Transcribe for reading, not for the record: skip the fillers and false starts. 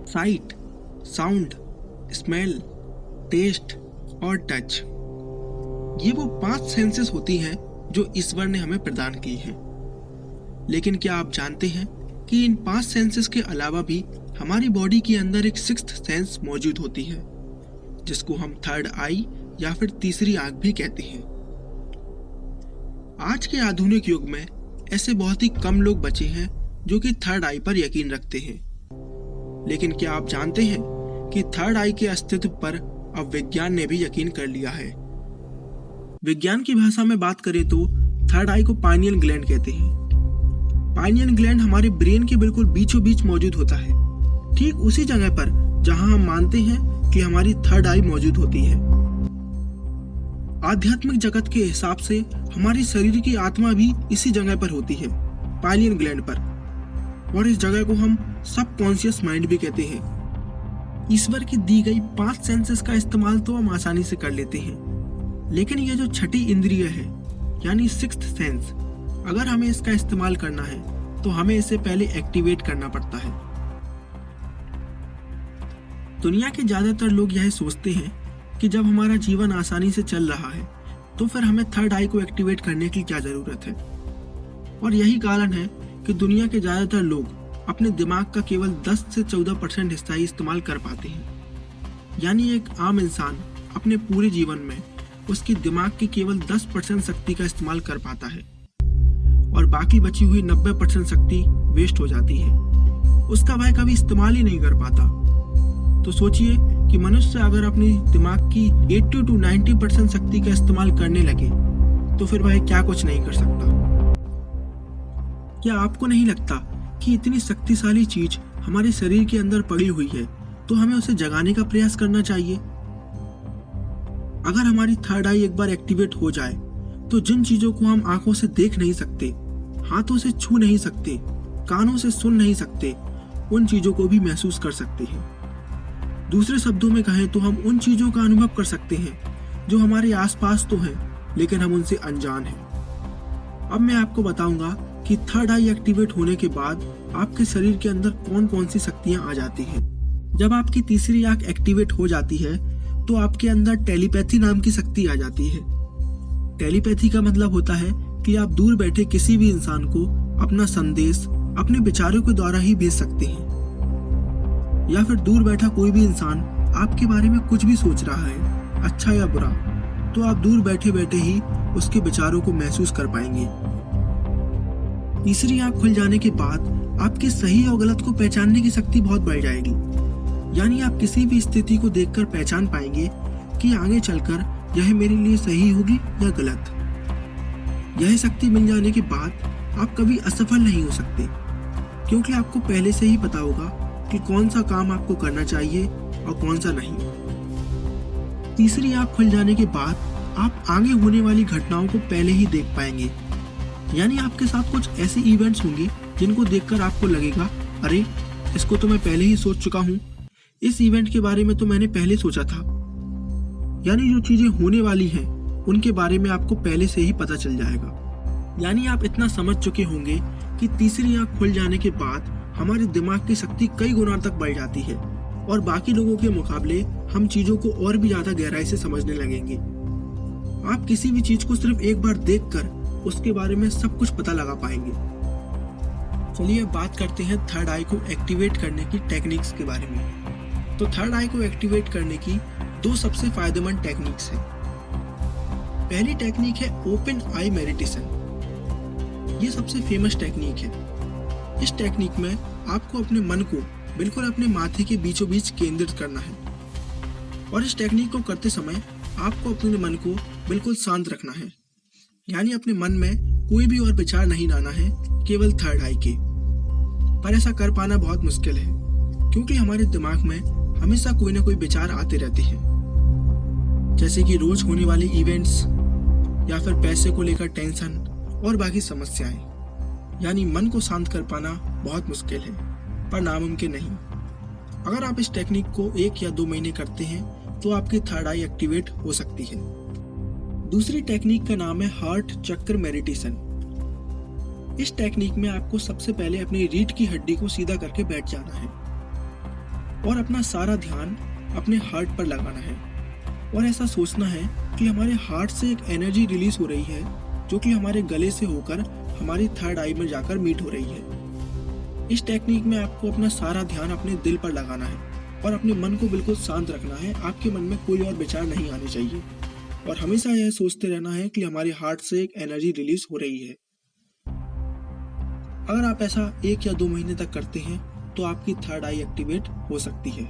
Site, sound, smell, test और touch. ये वो 5 सेंसेस होती हैं जो ईश्वर ने हमें प्रदान की हैं। लेकिन क्या आप जानते हैं कि इन 5 सेंसेस के अलावा भी हमारी बॉडी के अंदर एक 6th सेंस मौजूद होती है, जिसको हम थर्ड आई या फिर तीसरी आंख भी कहते हैं। आज के आधुनिक युग में ऐसे बहुत ही कम लोग बचे हैं जो कि थर्ड आई पर यकीन रखते हैं। लेकिन क्या आप जानते हैं कि थर्ड आई के अस्तित्व पर अब विज्ञान ने भी यकीन कर लिया है। विज्ञान की भाषा में बात करें तो थर्ड आई को पाइनियल ग्लैंड कहते हैं। पाइनियल ग्लैंड हमारे ब्रेन के बिल्कुल बीचों बीच मौजूद होता है, ठीक उसी जगह पर जहां हम मानते हैं कि हमारी थर्ड आई मौजूद होती है। आध्यात्मिक जगत के हिसाब से हमारी शरीर की आत्मा भी इसी जगह पर होती है, पाइनियल ग्लैंड पर, और इस जगह को हम सबकॉन्शियस माइंड भी कहते हैं। ईश्वर की दी गई 5 सेंसेस का इस्तेमाल तो हम आसानी से कर लेते हैं, लेकिन ये जो छठी इंद्रिय है यानी 6th सेंस, अगर हमें इसका इस्तेमाल करना है तो हमें इसे पहले एक्टिवेट करना पड़ता है। दुनिया के ज्यादातर लोग यह सोचते हैं कि जब हमारा जीवन आसानी से चल रहा है तो फिर हमें थर्ड आई को एक्टिवेट करने की क्या जरूरत है। और यही कारण है कि दुनिया के ज्यादातर लोग अपने दिमाग का केवल 10 से 14% हिस्सा ही इस्तेमाल कर पाते हैं। यानी एक आम इंसान अपने पूरे जीवन में उसकी दिमाग की केवल 10% शक्ति का इस्तेमाल कर पाता है और बाकी बची हुई 90% शक्ति वेस्ट हो जाती है, उसका वह कभी इस्तेमाल ही नहीं कर पाता। तो सोचिए कि मनुष्य अगर अपनी दिमाग की 80 to 90% शक्ति का इस्तेमाल करने लगे तो फिर वह क्या कुछ नहीं कर सकता। क्या आपको नहीं लगता कि इतनी शक्तिशाली चीज हमारे शरीर के अंदर पड़ी हुई है तो हमें उसे जगाने का प्रयास करना चाहिए। अगर हमारी थर्ड आई एक बार एक्टिवेट हो जाए तो जिन चीजों को हम आंखों से देख नहीं सकते, हाथों से छू नहीं सकते, कानों से सुन नहीं सकते, उन चीजों को भी महसूस कर सकते हैं। दूसरे शब्दों में कहें तो हम उन चीजों का अनुभव कर सकते हैं जो हमारे आसपास तो हैं लेकिन हम उनसे अनजान हैं। अब मैं आपको बताऊंगा कि थर्ड आई एक्टिवेट होने के बाद आपके शरीर के अंदर कौन कौन सी शक्तियां आ जाती हैं। जब आपकी तीसरी आंख एक्टिवेट हो जाती है तो आपके अंदर टेलीपैथी नाम की शक्ति आ जाती है। टेलीपैथी का मतलब होता है कि आप दूर बैठे किसी भी इंसान को अपना संदेश अपने विचारों के द्वारा ही भेज सकते हैं, या फिर दूर बैठा कोई भी इंसान आपके बारे में कुछ भी सोच रहा है, अच्छा या बुरा, तो आप दूर बैठे बैठे ही उसके विचारों को महसूस कर पाएंगे। तीसरी आंख खुल जाने के बाद आपकी सही और गलत को पहचानने की शक्ति बहुत बढ़ जाएगी। यानी आप किसी भी स्थिति को देखकर पहचान पाएंगे कि आगे चलकर यह मेरे लिए सही होगी या गलत। यह शक्ति मिल जाने के बाद आप कभी असफल नहीं हो सकते, क्योंकि आपको पहले से ही पता होगा कि कौन सा काम आपको करना चाहिए और कौन सा नहीं। तीसरी आंख खुल जाने के बाद आप आगे होने वाली घटनाओं को पहले ही देख पाएंगे। यानी आपके साथ कुछ ऐसे इवेंट्स होंगे जिनको देखकर आपको लगेगा, अरे इसको तो मैं पहले ही सोच चुका हूँ, इस इवेंट के बारे में तो मैंने पहले सोचा था। यानी जो चीजें होने वाली हैं उनके बारे में आपको पहले से ही पता चल जाएगा। यानी आप इतना समझ चुके होंगे कि तीसरी आंख खुल जाने के बाद हमारे दिमाग की शक्ति कई गुना तक बढ़ जाती है और बाकी लोगों के मुकाबले हम चीजों को और भी ज्यादा गहराई से समझने लगेंगे। आप किसी भी चीज को सिर्फ एक बार देखकर उसके बारे में सब कुछ पता लगा पाएंगे। चलिए अब बात करते हैं थर्ड आई को एक्टिवेट करने की टेक्निक्स के बारे में। तो थर्ड आई को एक्टिवेट करने की 2 सबसे फायदेमंद टेक्निक्स हैं। पहली टेक्निक है ओपन आई मेडिटेशन। ये सबसे फेमस टेक्निक है। इस टेक्निक में आपको अपने मन को बिल्कुल अपने माथे के बीचों बीच केंद्रित करना है और इस टेक्निक को करते समय आपको अपने मन को बिल्कुल शांत रखना है। यानी अपने मन में कोई भी और विचार नहीं लाना है, केवल थर्ड आई के। पर ऐसा कर पाना बहुत मुश्किल है, क्योंकि हमारे दिमाग में हमेशा कोई ना कोई विचार आते रहते हैं, जैसे कि रोज होने वाले इवेंट्स या फिर पैसे को लेकर टेंशन और बाकी समस्याएं। यानी मन को शांत कर पाना बहुत मुश्किल है, पर नामुमकिन नहीं। अगर आप इस टेक्निक को 1 या 2 महीने करते हैं तो आपकी थर्ड आई एक्टिवेट हो सकती है। दूसरी टेक्निक का नाम है हार्ट चक्र मेडिटेशन। इस टेक्निक में आपको सबसे पहले अपनी रीढ़ की हड्डी को सीधा करके बैठ जाना है। और अपना सारा ध्यान अपने हार्ट पर लगाना है और ऐसा सोचना है कि हमारे हार्ट से एक एनर्जी रिलीज हो रही है जो कि हमारे गले से होकर हमारी थर्ड आई में जाकर मीट हो रही है। इस टेक्निक में आपको अपना सारा ध्यान अपने दिल पर लगाना है और अपने मन को बिल्कुल शांत रखना है। आपके मन में कोई और विचार नहीं आने चाहिए और हमेशा यह सोचते रहना है कि हमारे हार्ट से एक एनर्जी रिलीज हो रही है। अगर आप ऐसा 1 या 2 महीने तक करते हैं तो आपकी थर्ड आई एक्टिवेट हो सकती है।